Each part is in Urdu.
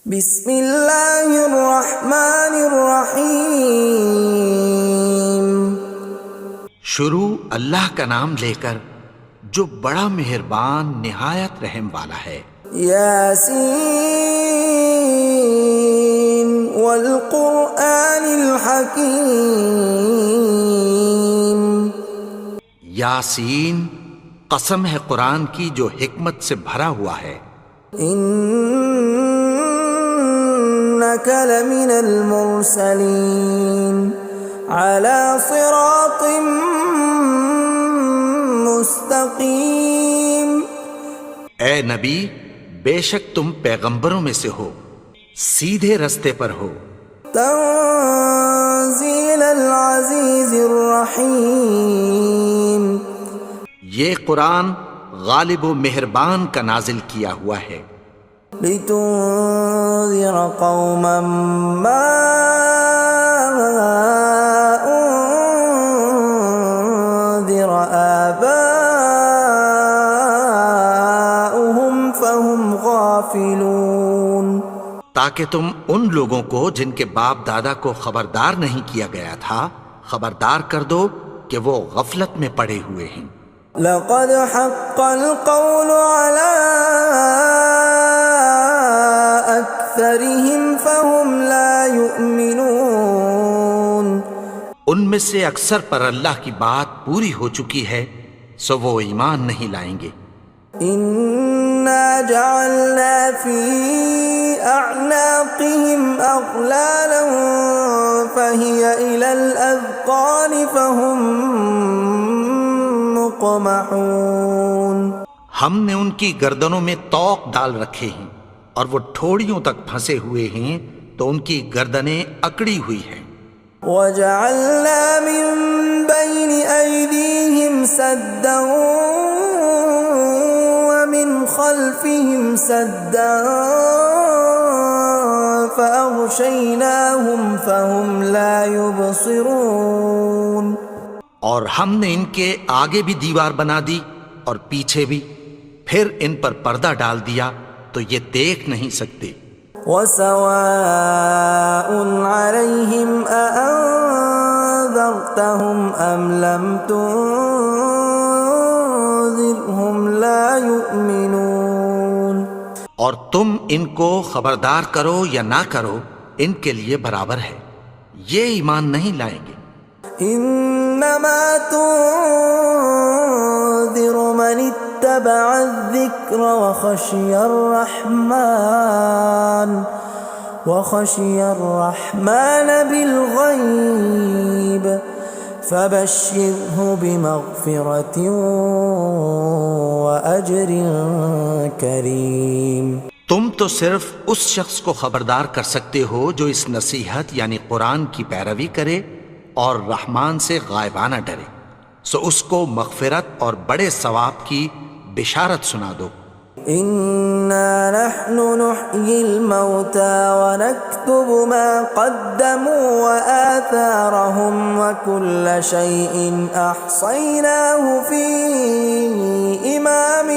بسم اللہ الرحمن الرحیم۔ شروع اللہ کا نام لے کر جو بڑا مہربان نہایت رحم والا ہے۔ یاسین والقرآن الحکیم۔ یاسین، قسم ہے قرآن کی جو حکمت سے بھرا ہوا ہے۔ انک لمن المرسلین علی صراط مستقیم۔ اے نبی، بے شک تم پیغمبروں میں سے ہو، سیدھے رستے پر ہو۔ تنزیل العزیز الرحیم۔ یہ قرآن غالب و مہربان کا نازل کیا ہوا ہے۔ لتنذر قوما ما انذر آباؤهم فهم غافلون۔ تاکہ تم ان لوگوں کو جن کے باپ دادا کو خبردار نہیں کیا گیا تھا خبردار کر دو کہ وہ غفلت میں پڑے ہوئے ہیں۔ لقد حق القول على أكثرهم فهم لا يؤمنون۔ ان میں سے اکثر پر اللہ کی بات پوری ہو چکی ہے سو وہ ایمان نہیں لائیں گے۔ إنا جعلنا في أعناقهم أغلالا فهي إلى الأذقان فهم مقمحون۔ ہم نے ان کی گردنوں میں طوق ڈال رکھے ہیں اور وہ ٹھوڑیوں تک پھنسے ہوئے ہیں تو ان کی گردنیں اکڑی ہوئی ہیں۔ وَجَعَلْنَا مِن بَيْنِ أَيْدِيهِمْ سَدًّا وَمِنْ خَلْفِهِمْ سَدًّا فَأَغْشَيْنَاهُمْ فَهُمْ لَا يُبْصِرُونَ۔ اور ہم نے ان کے آگے بھی دیوار بنا دی اور پیچھے بھی، پھر ان پر پردہ ڈال دیا تو یہ دیکھ نہیں سکتے۔ وَسَوَاءٌ عَلَيْهِمْ أَأَنذَرْتَهُمْ أَمْ لَمْ تُنذِرْهُمْ لَا يُؤْمِنُونَ۔ اور تم ان کو خبردار کرو یا نہ کرو ان کے لیے برابر ہے، یہ ایمان نہیں لائیں گے۔ انما تنذر من اتبع الذکر وخشی الرحمن بالغیب فبشرہ بمغفرۃ واجر کریم۔ تم تو صرف اس شخص کو خبردار کر سکتے ہو جو اس نصیحت یعنی قرآن کی پیروی کرے اور رحمان سے غائبانہ ڈرے، سو اس کو مغفرت اور بڑے ثواب کی بشارت سنا دو۔ اِنَّا نَحْنُ نُحْيِي الْمَوْتَى وَنَكْتُبُ مَا قَدَّمُوا وَآثَارَهُمْ وَكُلَّ شَيْءٍ أَحْصَيْنَاهُ فِي إِمَامٍ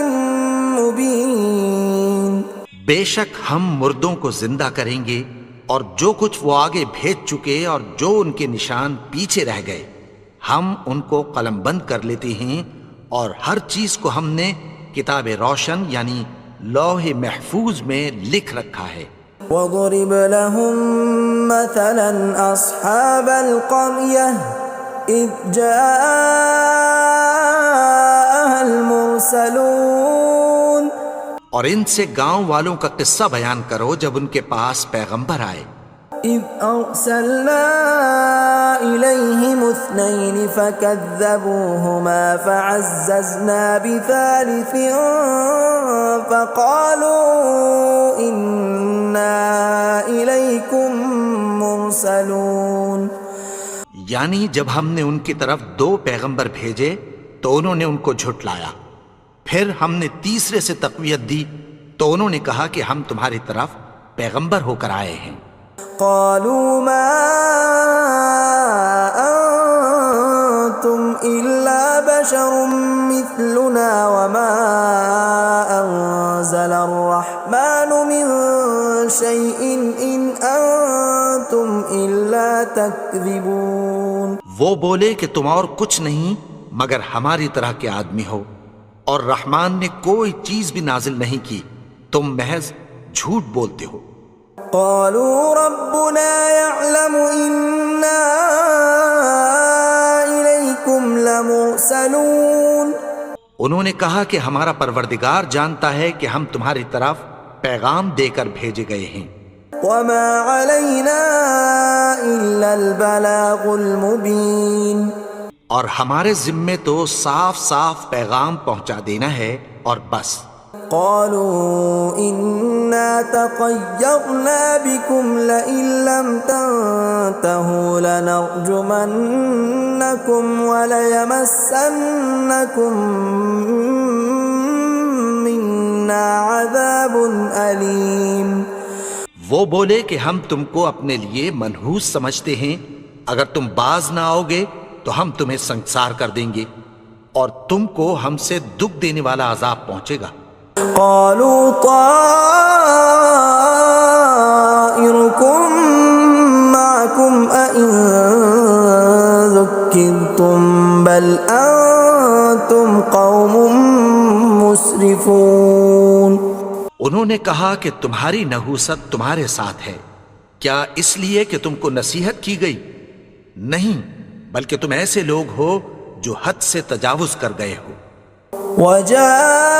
مُبِينٍ۔ بے شک ہم مردوں کو زندہ کریں گے اور جو کچھ وہ آگے بھیج چکے اور جو ان کے نشان پیچھے رہ گئے ہم ان کو قلم بند کر لیتے ہیں، اور ہر چیز کو ہم نے کتاب روشن یعنی لوح محفوظ میں لکھ رکھا ہے۔ وَضُرِبْ لَهُم مَّثَلًا أَصْحَابَ الْقَرْيَةِ إِذْ جَاءَهَا الْمُرْسَلُونَ۔ اور ان سے گاؤں والوں کا قصہ بیان کرو جب ان کے پاس پیغمبر آئے۔ إِذْ أَرْسَلْنَا إِلَيْهِمُ اثْنَيْنِ فَكَذَّبُوهُمَا فَعَزَّزْنَا بِثَالِثٍ فَقَالُوا إِنَّا إِلَيْكُمْ مُرْسَلُونَ۔ یعنی جب ہم نے ان کی طرف دو پیغمبر بھیجے تو انہوں نے ان کو جھٹلایا، پھر ہم نے تیسرے سے تقویت دی تو انہوں نے کہا کہ ہم تمہاری طرف پیغمبر ہو کر آئے ہیں۔ قالوا ما انتم الا بشر مثلنا وما انزل الرحمن من شيء إن أنتم إلا تكذبون. وہ بولے کہ تم اور کچھ نہیں مگر ہماری طرح کے آدمی ہو، اور رحمان نے کوئی چیز بھی نازل نہیں کی، تم محض جھوٹ بولتے ہو. قالوا ربنا يعلم إنا إليكم لمرسلون. انہوں نے کہا کہ ہمارا پروردگار جانتا ہے کہ ہم تمہاری طرف پیغام دے کر بھیجے گئے ہیں. وما علينا إلا البلاغ المبين. اور ہمارے ذمے تو صاف صاف پیغام پہنچا دینا ہے اور بس. قالوا إنا تطيرنا بكم لئن لم تنتهوا لنرجمنكم وليمسنكم منا عذاب أليم. وہ بولے کہ ہم تم کو اپنے لیے منحوس سمجھتے ہیں، اگر تم باز نہ آؤ گے تو ہم تمہیں سنسار کر دیں گے اور تم کو ہم سے دکھ دینے والا عذاب پہنچے گا. قالوا طائركم معكم أئن ذكرتم بل أنتم قوم مسرفون. انہوں نے کہا کہ تمہاری نحوست تمہارے ساتھ ہے، کیا اس لیے کہ تم کو نصیحت کی گئی؟ نہیں، بلکہ تم ایسے لوگ ہو جو حد سے تجاوز کر گئے ہو. وجاء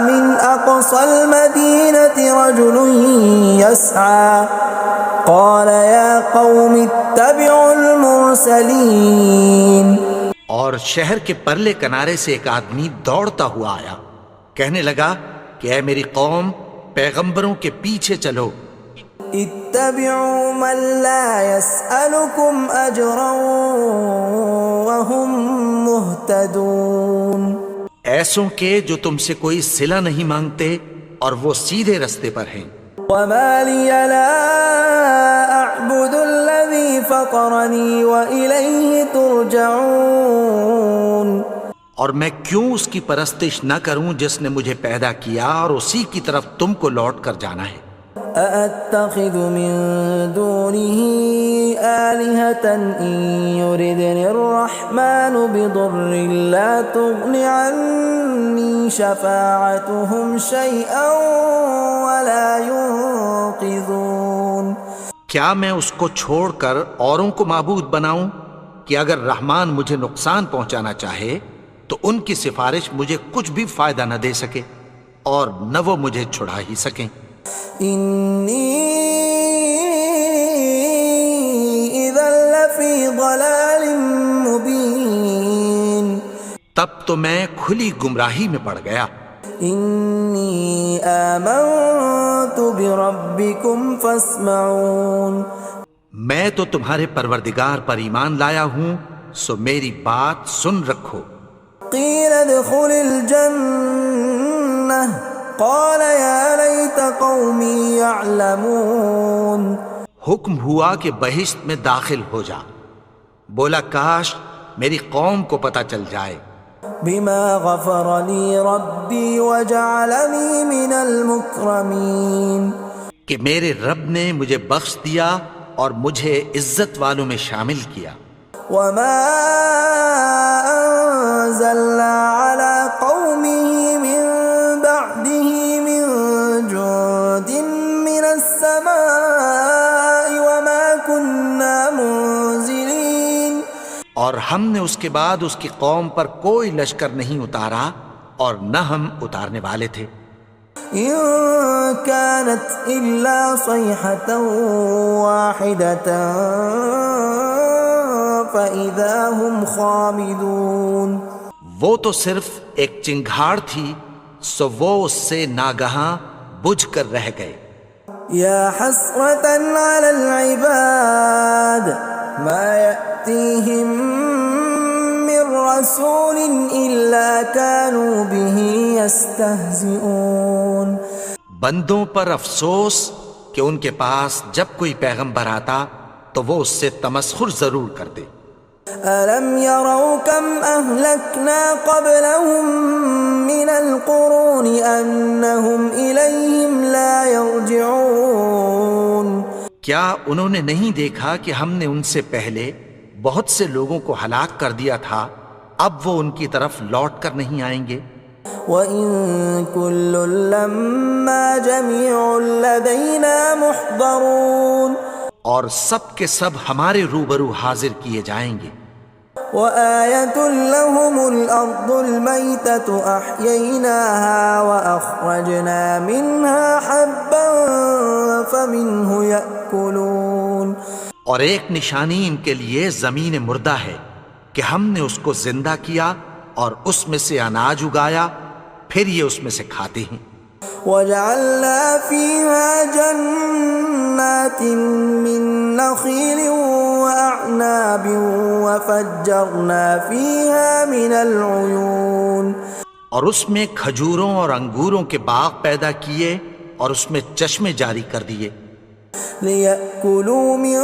من أقصى المدينة رجل يسعى قال يا قوم اتبعوا المرسلين. اور شہر کے پرلے کنارے سے ایک آدمی دوڑتا ہوا آیا، کہنے لگا کہ اے میری قوم، پیغمبروں کے پیچھے چلو. اتبعوا من لا يسألكم أجرا وهم مهتدون. ایسوں کے جو تم سے کوئی صلہ نہیں مانگتے اور وہ سیدھے رستے پر ہیں. وما لي لا أعبد الذي فطرني وإليه ترجعون. اور میں کیوں اس کی پرستش نہ کروں جس نے مجھے پیدا کیا اور اسی کی طرف تم کو لوٹ کر جانا ہے. أأتخذ من دونه آلهة إن يردني الرحمن بضر لا تغن عني شفاعتهم شيئا ولا ينقذون. کیا میں اس کو چھوڑ کر اوروں کو معبود بناؤں کہ اگر رحمان مجھے نقصان پہنچانا چاہے تو ان کی سفارش مجھے کچھ بھی فائدہ نہ دے سکے اور نہ وہ مجھے چھڑا ہی سکیں. إني إذا لفي ضلال مبين. تب تو میں کھلی گمراہی میں پڑ گیا. إني آمنت بربكم فاسمعون. میں تو تمہارے پروردگار پر ایمان لایا ہوں، سو میری بات سن رکھو. قيل ادخل الجنة قال يا ليت قومي يعلمون. حکم ہوا کہ بہشت میں داخل ہو جا. بولا کاش میری قوم کو پتہ چل جائے. بما غفر لي ربي وجعلني من المكرمين. کہ میرے رب نے مجھے بخش دیا اور مجھے عزت والوں میں شامل کیا. وما أنزلنا على قومه من بعده من جند من السماء وما كنا منزلين. اور ہم نے اس کے بعد اس کی قوم پر کوئی لشکر نہیں اتارا اور نہ ہم اتارنے والے تھے. إن كانت إلا صيحة واحدة فإذا هم خامدون. وہ تو صرف ایک چنگھاڑ تھی، سو وہ اس سے ناگہاں بجھ کر رہ گئے. يا حسرة على العباد ما يأتيهم من رسول إلا كانوا به يستهزئون. بندوں پر افسوس کہ ان کے پاس جب کوئی پیغمبر آتا تو وہ اس سے تمسخر ضرور کرتے. ألم يروا كم أهلكنا قبلهم من القرون أنهم إليهم لا يرجعون کیا انہوں نے نہیں دیکھا کہ ہم نے ان سے پہلے بہت سے لوگوں کو ہلاک کر دیا تھا، اب وہ ان کی طرف لوٹ کر نہیں آئیں گے؟ وَإِن كُلٌّ لَّمَّا جَمِيعٌ لَّدَيْنَا مُحْضَرُونَ اور سب کے سب ہمارے روبرو حاضر کیے جائیں گے۔ وَآيَةٌ لَّهُمُ الْأَرْضُ الْمَيْتَةُ أَحْيَيْنَاهَا وَأَخْرَجْنَا مِنْهَا حَبًّا فَمِنْهُ يَأْكُلُونَ اور ایک نشانی ان کے لیے زمین مردہ ہے کہ ہم نے اس کو زندہ کیا اور اس میں سے اناج اگایا، پھر یہ اس میں سے کھاتے ہیں۔ وَجَعَلْنَا فِيهَا جَنَّاتٍ مِّن نَّخِيلٍ وَأَعْنَابٍ وَفَجَّرْنَا فِيهَا مِنَ الْعُيُونِ اور اس میں کھجوروں اور انگوروں کے باغ پیدا کیے اور اس میں چشمے جاری کر دیے، لِيَأْكُلُوا مِن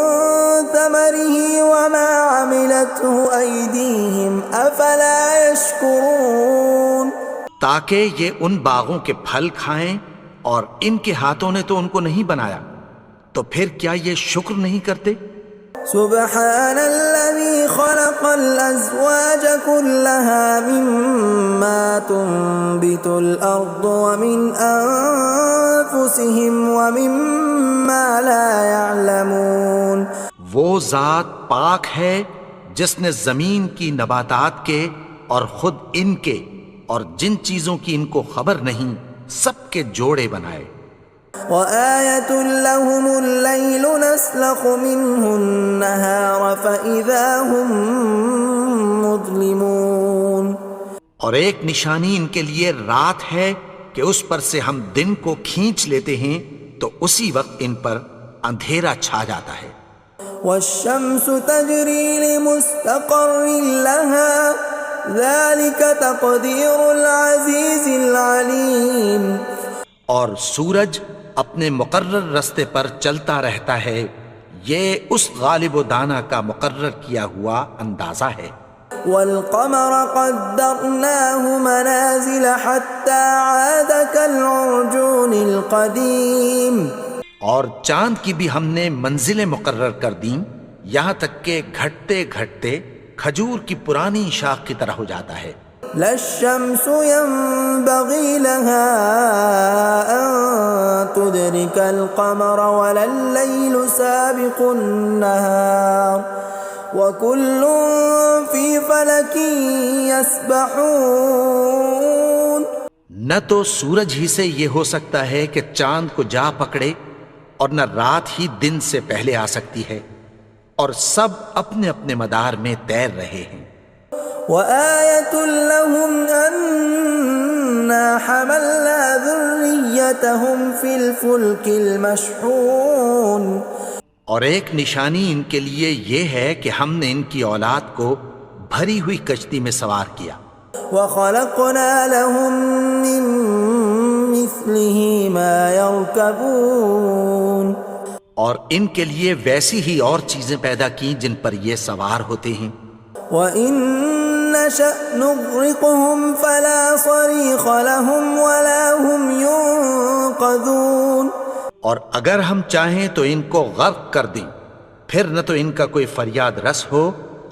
ثَمَرِهِ وَمَا عَمِلَتْهُ أَيْدِيهِمْ أَفَلَا يَشْكُرُونَ تاکہ یہ ان باغوں کے پھل کھائیں، اور ان کے ہاتھوں نے تو ان کو نہیں بنایا، تو پھر کیا یہ شکر نہیں کرتے؟ سبحان الذي خلق الأزواج كلها مما تنبت الأرض ومن أنفسهم ومما لا يعلمون وہ ذات پاک ہے جس نے زمین کی نباتات کے اور خود ان کے اور جن چیزوں کی ان کو خبر نہیں سب کے جوڑے بنائے۔ وَآيَةٌ لَّهُمُ اللَّيْلُ نَسْلَخُ مِنْهُ النَّهَارَ فَإِذَا هُم مُظْلِمُونَ اور ایک نشانی ان کے لیے رات ہے کہ اس پر سے ہم دن کو کھینچ لیتے ہیں تو اسی وقت ان پر اندھیرا چھا جاتا ہے۔ وَالشَّمْسُ تَجْرِي لِمُسْتَقَرٍّ لَّهَا ذَلِكَ تَقْدِيرُ الْعَزِيزِ الْعَلِيمِ اور سورج اپنے مقرر رستے پر چلتا رہتا ہے، یہ اس غالب و دانا کا مقرر کیا ہوا اندازہ ہے۔ وَالْقَمَرَ قَدَّرْنَاهُ مَنَازِلَ حَتَّى عَادَ كَالْعُرْجُونِ الْقَدِيمِ اور چاند کی بھی ہم نے منزلیں مقرر کر دیں، یہاں تک کہ گھٹتے گھٹتے کھجور کی پرانی شاخ کی طرح ہو جاتا ہے۔ لا الشمس ينبغي لها أن تدرك القمر ولا الليل سابق النهار وكل في فلك يسبحون نہ تو سورج ہی سے یہ ہو سکتا ہے کہ چاند کو جا پکڑے، اور نہ رات ہی دن سے پہلے آ سکتی ہے، اور سب اپنے اپنے مدار میں تیر رہے ہیں۔ وَآيَةٌ لَّهُمْ أَنَّا حَمَلْنَا ذُرِّيَّتَهُمْ فِي الْفُلْكِ الْمَشْحُونِ اور ایک نشانی ان کے لیے یہ ہے کہ ہم نے ان کی اولاد کو بھری ہوئی کشتی میں سوار کیا۔ وَخَلَقْنَا لَهُم مِّن مِّثْلِهِ مَا يَرْكَبُونَ اور ان کے لیے ویسی ہی اور چیزیں پیدا کی جن پر یہ سوار ہوتے ہیں۔ وَإِن نَّشَأْ نُغْرِقْهُمْ فَلَا صَرِيخَ لَهُمْ وَلَا هُمْ يُنقَذُونَ اور اگر ہم چاہیں تو ان کو غرق کر دیں، پھر نہ تو ان کا کوئی فریاد رس ہو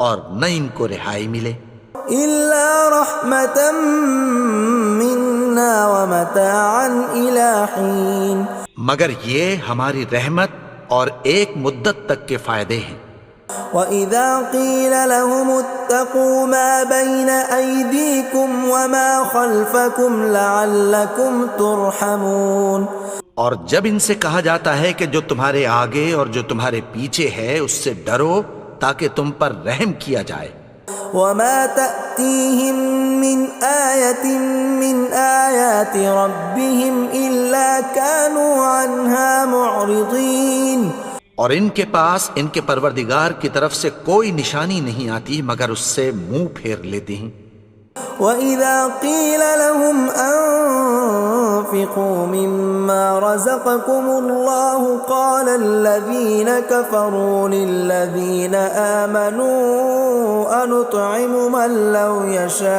اور نہ ان کو رہائی ملے۔ إِلَّا رَحْمَةً مِّنَّا وَمَتَاعًا إِلَىٰ حِينٍ مگر یہ ہماری رحمت اور ایک مدت تک کے فائدے ہیں۔ وَإِذَا قِيلَ لَهُمُ اتَّقُوا مَا بَيْنَ أَيْدِيكُمْ وَمَا خَلْفَكُمْ لَعَلَّكُمْ تُرْحَمُونَ اور جب ان سے کہا جاتا ہے کہ جو تمہارے آگے اور جو تمہارے پیچھے ہے اس سے ڈرو تاکہ تم پر رحم کیا جائے۔ وَمَا تَأْتِيهِم مِّنْ آيَةٍ مِّنْ آيَاتِ رَبِّهِمْ إِلَّا كَانُوا عَنْهَا مُعْرِضِينَ اور ان کے پاس ان کے پروردگار کی طرف سے کوئی نشانی نہیں آتی مگر اس سے منہ پھیر لیتے ہیں۔ وَإِذَا قِيلَ لَهُمْ وأنفقوا مما رزقكم الله قال الذين كفروا للذين آمنوا أنطعم من لو يشاء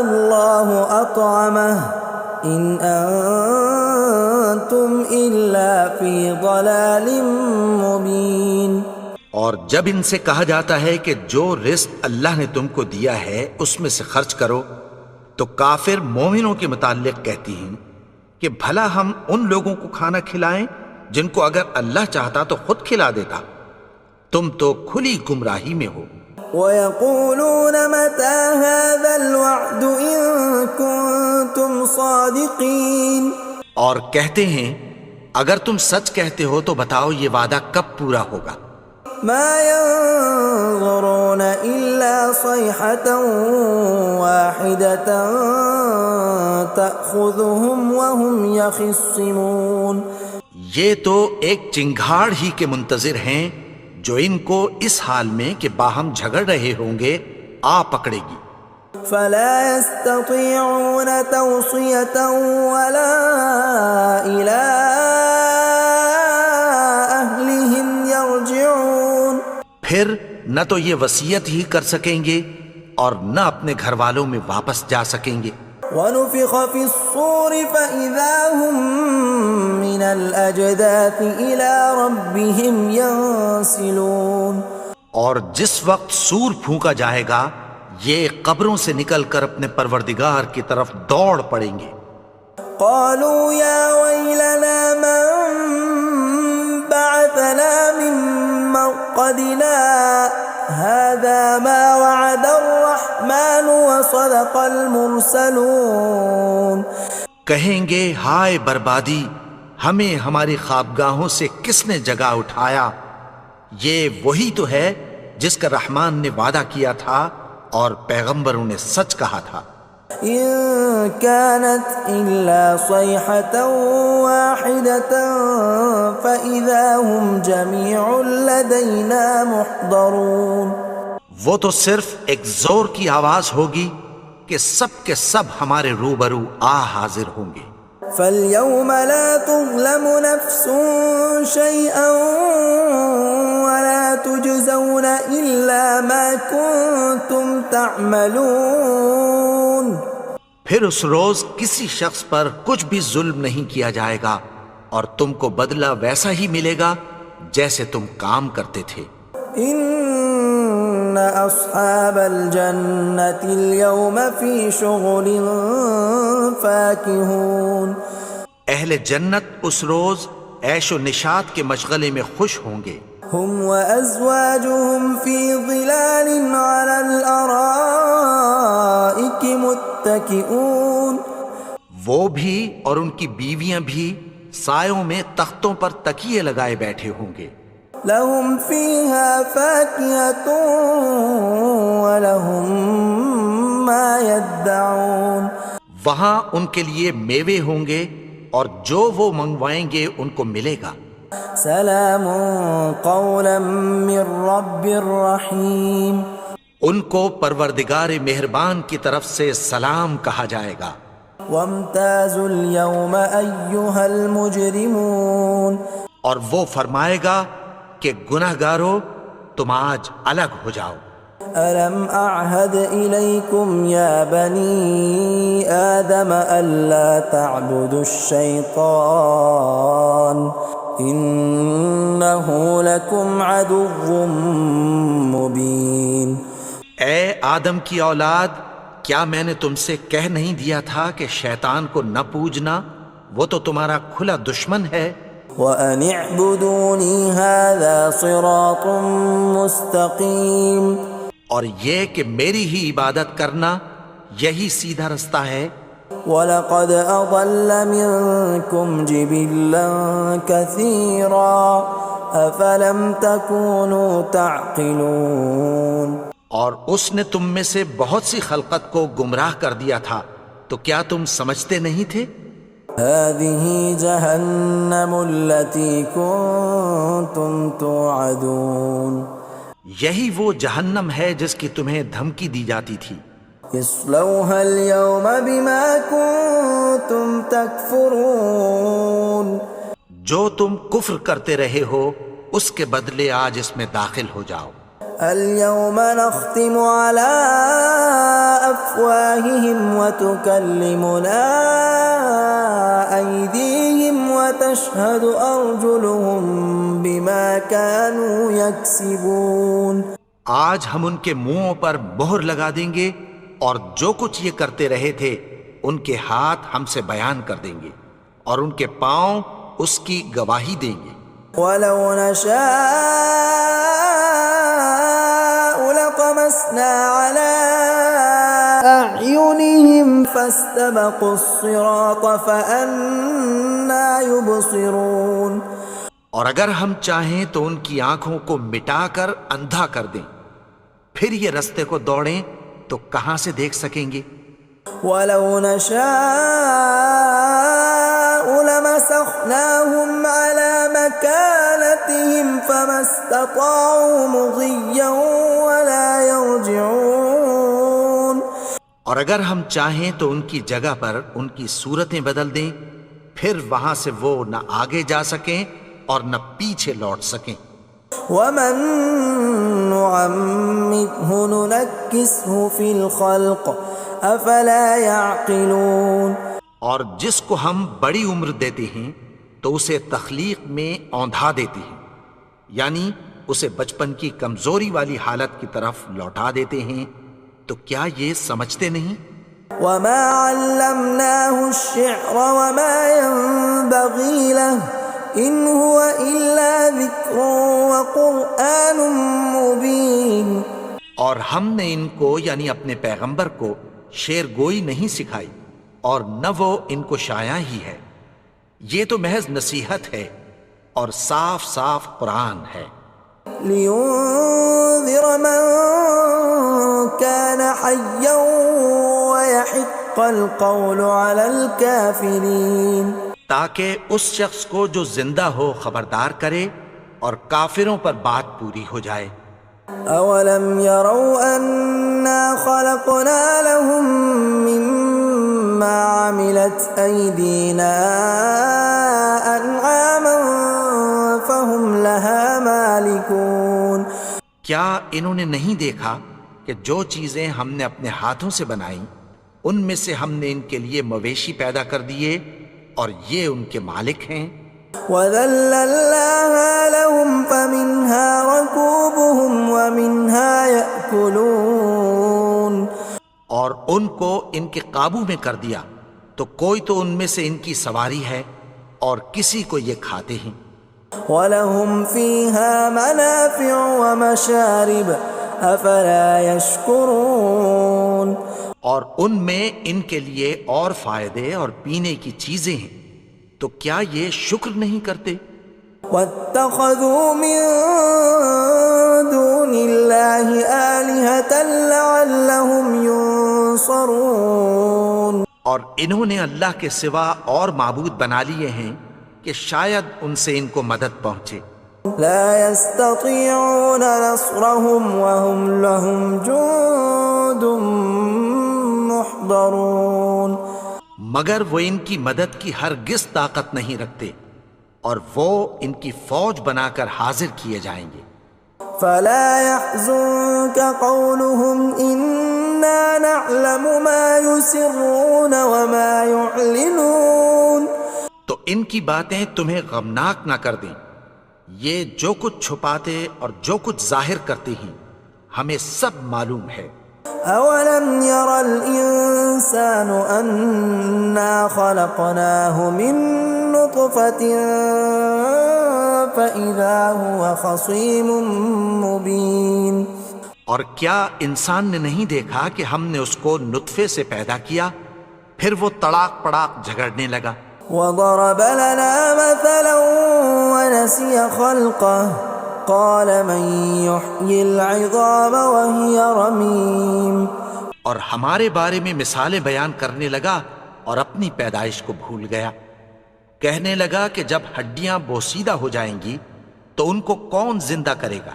الله أطعمه إن أنتم إلا في ضلال مبين۔ اور جب ان سے کہا جاتا ہے کہ جو رزق اللہ نے تم کو دیا ہے اس میں سے خرچ کرو، تو کافر مومنوں کے متعلق کہتی ہیں کہ بھلا ہم ان لوگوں کو کھانا کھلائیں جن کو اگر اللہ چاہتا تو خود کھلا دیتا، تم تو کھلی گمراہی میں ہو۔ وَيَقُولُونَ مَتَى هَذَا الْوَعْدُ إِن كُنتُمْ صَادِقِينَ، اور کہتے ہیں اگر تم سچ کہتے ہو تو بتاؤ یہ وعدہ کب پورا ہوگا۔ مَا يَنظُرُونَ إِلَّا صَيْحَةً وَاحِدَةً تَأْخُذُهُمْ وَهُمْ يَخِصِّمُونَ، یہ تو ایک چنگھاڑ ہی کے منتظر ہیں جو ان کو اس حال میں کہ باہم جھگڑ رہے ہوں گے آ پکڑے گی۔ فَلَا يَسْتَطِيعُونَ تَوْصِيَةً وَلَا إِلَىٰ أَهْلِهِمْ يَرْجِعُونَ، پھر نہ تو یہ وصیت ہی کر سکیں گے اور نہ اپنے گھر والوں میں واپس جا سکیں گے۔ وَنُفِخَ فِي الصُّورِ فَإِذَا هُم مِّنَ الْأَجْدَاثِ إِلَىٰ رَبِّهِمْ يَنسِلُونَ، اور جس وقت سور پھونکا جائے گا یہ قبروں سے نکل کر اپنے پروردگار کی طرف دوڑ پڑیں گے۔ قَالُوا يَا وَيْلَنَا مَن بَعَثَنَا مِن مَّرْقَدِنَا هَٰذَا مَا وَعَدَ الرَّحْمَٰنُ وَصَدَقَ الْمُرْسَلُونَ، کہیں گے ہائے بربادی، ہمیں ہماری خوابگاہوں سے کس نے جگا اٹھایا، یہ وہی تو ہے جس کا رحمان نے وعدہ کیا تھا اور پیغمبروں نے سچ کہا تھا۔ إِن كَانَتْ إِلَّا صَيْحَةً وَاحِدَةً فَإِذَا هُمْ جَمِيعٌ لَدَيْنَا مُحْضَرُونَ، وہ تو صرف ایک زور کی آواز ہوگی کہ سب کے سب ہمارے روبرو آ حاضر ہوں گے۔ فَالْيَوْمَ لَا تُظْلَمُ نَفْسٌ شَيْئًا وَلَا تُجْزَوْنَ إِلَّا مَا كُنتُمْ تَعْمَلُونَ، پھر اس روز کسی شخص پر کچھ بھی ظلم نہیں کیا جائے گا اور تم کو بدلہ ویسا ہی ملے گا جیسے تم کام کرتے تھے۔ إِنَّ أَصْحَابَ الْجَنَّةِ الْيَوْمَ فِي شُغُلٍ فَاكِهُونَ، اہل جنت اس روز عیش و نشاط کے مشغلے میں خوش ہوں گے۔ هُمْ وَأَزْوَاجُهُمْ فِي ظِلَالٍ عَلَى الْأَرَائِكِ مُتَّكِئُونَ، وہ بھی اور ان کی بیویاں بھی سایوں میں تختوں پر تکیے لگائے بیٹھے ہوں گے۔ لَهُمْ فِيهَا فَاكِهَةٌ وَلَهُمْ مَا يَدَّعُونَ، وہاں ان کے لیے میوے ہوں گے اور جو وہ منگوائیں گے ان کو ملے گا۔ سلام قولا من رب رحیم، ان کو پروردگار مہربان کی طرف سے سلام کہا جائے گا۔ وامتازوا اليوم ایھا المجرمون، اور وہ فرمائے گا کہ گنہگارو تم آج الگ ہو جاؤ۔ ألم أعهد إليكم يا بني آدم ألا تعبدوا الشيطان إنه لكم عدو مبين۔ اے آدم کی اولاد، کیا میں نے تم سے کہہ نہیں دیا تھا کہ شیطان کو نہ پوجنا، وہ تو تمہارا کھلا دشمن ہے۔ وَأَنِ اعْبُدُونِي هَذَا صِرَاطٌ مُسْتَقِيمٌ، اور یہ کہ میری ہی عبادت کرنا یہی سیدھا رستہ ہے۔ وَلَقَدْ أَضَلَّ مِنْكُمْ جِبِلًّا كَثِيرًا أَفَلَمْ تَكُونُوا تَعْقِلُونَ، اور اس نے تم میں سے بہت سی خلقت کو گمراہ کر دیا تھا، تو کیا تم سمجھتے نہیں تھے؟ هَذِهِ جَهَنَّمُ الَّتِي كُنْتُمْ تُوعَدُونَ، یہی وہ جہنم ہے جس کی تمہیں دھمکی دی جاتی تھی. اصلوها اليوم بما كنتم تكفرون. جو تم کفر کرتے رہے ہو اس کے بدلے آج اس میں داخل ہو جاؤ. اليوم نختم على أفواههم وتكلمنا أيديهم وتشهد أرجلهم بما كانوا يكسبون. آج ہم ان کے منہوں پر مہر لگا دیں گے اور جو کچھ یہ کرتے رہے تھے ان کے ہاتھ ہم سے بیان کر دیں گے اور ان کے پاؤں اس کی گواہی دیں گے. ولو نشاء لطمسنا على أعينهم فاستبقوا الصراط فأنى يبصرون. اور اگر ہم چاہیں تو ان کی آنکھوں کو مٹا کر اندھا کر دیں، پھر یہ رستے کو دوڑیں تو کہاں سے دیکھ سکیں گے. ولو نشاء لمسخناهم على مكانتهم فما استطاعوا مضيا ولا يرجعون. اور اگر ہم چاہیں تو ان کی جگہ پر ان کی صورتیں بدل دیں، پھر وہاں سے وہ نہ آگے جا سکیں اور نہ پیچھے لوٹ سکیں. ومن نعمره ننكسه في الخلق افلا يعقلون. اور جس کو ہم بڑی عمر دیتے ہیں تو اسے تخلیق میں اوندھا دیتے ہیں، یعنی اسے بچپن کی کمزوری والی حالت کی طرف لوٹا دیتے ہیں. تو کیا یہ سمجھتے نہیں؟ وما علمناه الشعر وما ينبغي له ان هو الا ذکر وقرآن مبین. اور ہم نے ان کو یعنی اپنے پیغمبر کو شعر گوئی نہیں سکھائی اور نہ وہ ان کو شایع ہی ہے، یہ تو محض نصیحت ہے اور صاف صاف قرآن ہے. لينذر من كان حيا ويحق القول على الكافرين. تاکہ اس شخص کو جو زندہ ہو خبردار کرے اور کافروں پر بات پوری ہو جائے. اولم يروا انا خلقنا لهم مما عملت ايدينا انعاما فهم لها مالكون. کیا انہوں نے نہیں دیکھا کہ جو چیزیں ہم نے اپنے ہاتھوں سے بنائیں ان میں سے ہم نے ان کے لیے مویشی پیدا کر دیے اور یہ ان کے مالک ہیں. وَذَلَّلْنَاهَا لَهُمْ فَمِنْهَا رَكُوبُهُمْ وَمِنْهَا يَأْكُلُونَ. اور ان کو ان کے قابو میں کر دیا تو کوئی تو ان میں سے ان کی سواری ہے اور کسی کو یہ کھاتے ہیں. وَلَهُمْ فِيهَا مَنَافِعُ وَمَشَارِبُ أَفَلَا يَشْكُرُونَ. اور ان میں ان کے لیے اور فائدے اور پینے کی چیزیں ہیں، تو کیا یہ شکر نہیں کرتے؟ وَاتَّخَذُوا مِن دُونِ اللَّهِ آلِهَةً لَعَلَّهُمْ يُنصَرُونَ. اور انہوں نے اللہ کے سوا اور معبود بنا لیے ہیں کہ شاید ان سے ان کو مدد پہنچے. لا يستطيعون نصرهم وهم لهم جند محضرون. مگر وہ ان کی مدد کی ہرگز طاقت نہیں رکھتے اور وہ ان کی فوج بنا کر حاضر کیے جائیں گے. فلا يحزنك قولهم إنا نعلم ما يسرون وما يعلنون. تو ان کی باتیں تمہیں غمناک نہ کر دیں، یہ جو کچھ چھپاتے اور جو کچھ ظاہر کرتے ہیں ہمیں سب معلوم ہے. أولم ير الإنسان أنا خلقناه من نطفة فإذا هو خصيم مبين. اور کیا انسان نے نہیں دیکھا کہ ہم نے اس کو نطفے سے پیدا کیا پھر وہ تڑاک پڑاک جھگڑنے لگا. وضرب لنا مثلا ونسي خلقه قال من يحيي العظام وهي رميم. اور ہمارے بارے میں مثالیں بیان کرنے لگا اور اپنی پیدائش کو بھول گیا. کہنے لگا کہ جب ہڈیاں بوسیدہ ہو جائیں گی تو ان کو کون زندہ کرے گا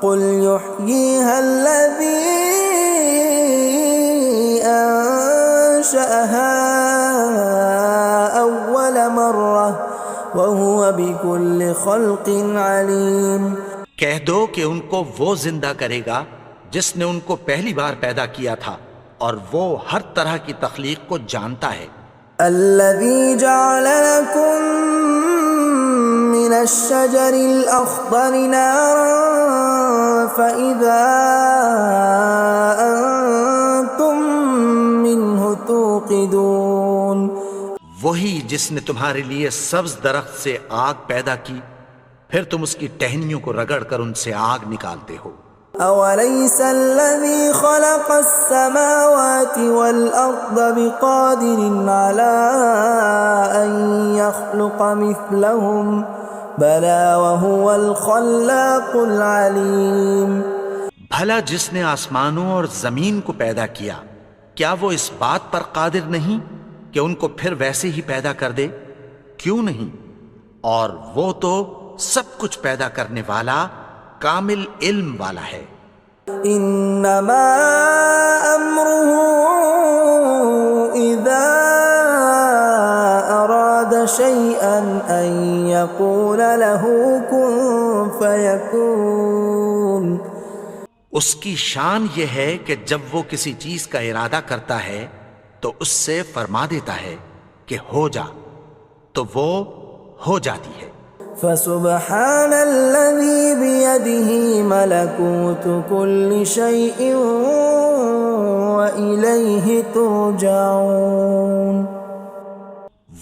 قل يحييها الذي أنشأها أول مرة وهو بكل خلق عليم. کہہ دو کہ ان کو وہ زندہ کرے گا جس نے ان کو پہلی بار پیدا کیا تھا اور وہ ہر طرح کی تخلیق کو جانتا ہے. الذي جعل لكم من الشجر الأخضر نارا فإذا أنتم منه توقدون. وہی جس نے تمہارے لیے سبز درخت سے آگ پیدا کی پھر تم اس کی ٹہنیوں کو رگڑ کر ان سے آگ نکالتے ہو. أوليس الذي خلق السماوات والأرض بقادر على أن يخلق مثلهم بلى وهو الخلاق العليم. بھلا جس نے آسمانوں اور زمین کو پیدا کیا کیا وہ اس بات پر قادر نہیں کہ ان کو پھر ویسے ہی پیدا کر دے؟ کیوں نہیں؟ اور وہ تو سب کچھ پیدا کرنے والا کامل علم والا ہے. انما امره اذا اراد شيئا ان يقول له كن فيكون. اس کی شان یہ ہے کہ جب وہ کسی چیز کا ارادہ کرتا ہے تو اس سے فرما دیتا ہے کہ ہو جا تو وہ ہو جاتی ہے. فسبحان الذي بيده ملكوت كل شيء وإليه ترجعون.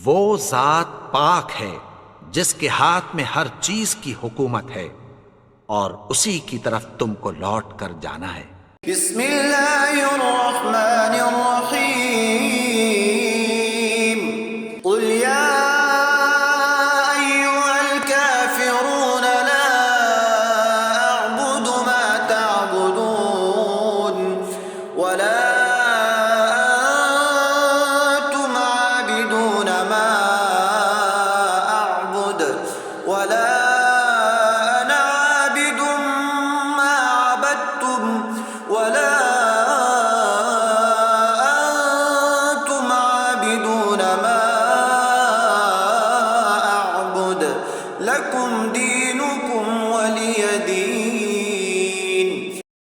وہ ذات پاک ہے جس کے ہاتھ میں ہر چیز کی حکومت ہے اور اسی کی طرف تم کو لوٹ کر جانا ہے. بسم اللہ الرحمن الرحیم. قل یا لکم دینکم